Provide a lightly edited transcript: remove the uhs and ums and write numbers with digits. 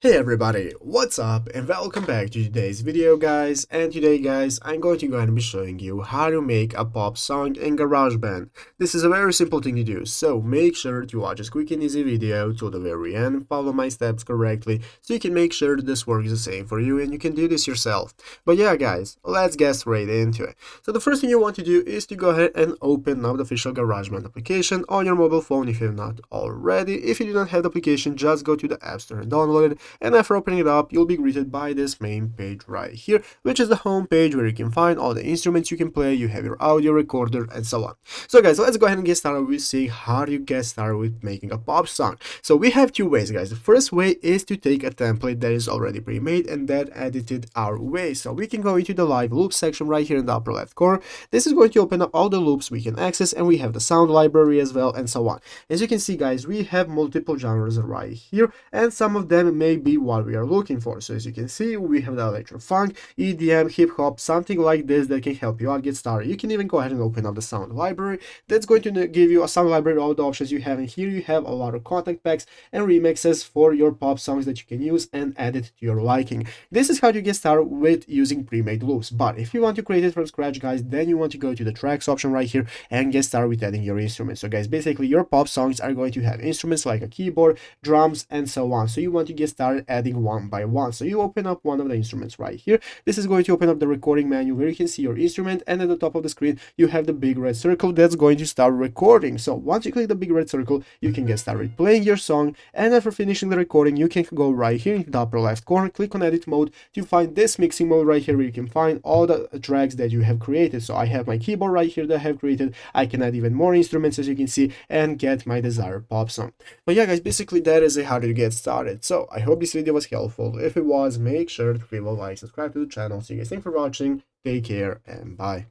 Hey everybody, what's up and welcome back to today's video guys. And today guys, I'm going to go ahead and be showing you how to make a pop song in GarageBand. This is a very simple thing to do, so make sure to watch this quick and easy video till the very end, follow my steps correctly so you can make sure that this works the same for you and you can do this yourself. But yeah guys, let's get straight into it. So the first thing you want to do is to go ahead and open up the official GarageBand application on your mobile phone if you've not already. If you do not have the application, just go to the App Store and download it. And after opening it up, you'll be greeted by this main page right here, which is the home page where you can find all the instruments you can play, you have your audio recorder and so on. So guys, let's go ahead and get started with seeing how do you get started with making a pop song. So we have two ways guys. The first way is to take a template that is already pre-made and then edit it our way. So we can go into the live loop section right here in the upper left corner. This is going to open up all the loops we can access, and we have the sound library as well and so on. As you can see guys, we have multiple genres right here, and some of them may be what we are looking for. So as you can see, we have the electro funk, EDM, hip hop, something like this that can help you out get started. You can even go ahead and open up the sound library. That's going to give you a sound library, all the options you have in here. You have a lot of contact packs and remixes for your pop songs that you can use and edit to your liking. This is how you get started with using pre-made loops. But if you want to create it from scratch guys, then you want to go to the tracks option right here and get started with adding your instruments. So guys, basically your pop songs are going to have instruments like a keyboard, drums and so on. So you want to get started adding one by one. So you open up one of the instruments right here. This is going to open up the recording menu where you can see your instrument, and at the top of the screen you have the big red circle that's going to start recording. So once you click the big red circle, you can get started playing your song, and after finishing the recording you can go right here in the upper left corner, click on edit mode to find this mixing mode right here where you can find all the tracks that you have created. So I have my keyboard right here that I have created. I can add even more instruments as you can see and get my desired pop song. But yeah guys, basically that is how to get started. So I hope this video was helpful. If it was, make sure to leave a like, subscribe to the channel. See you guys, thanks for watching, take care and bye.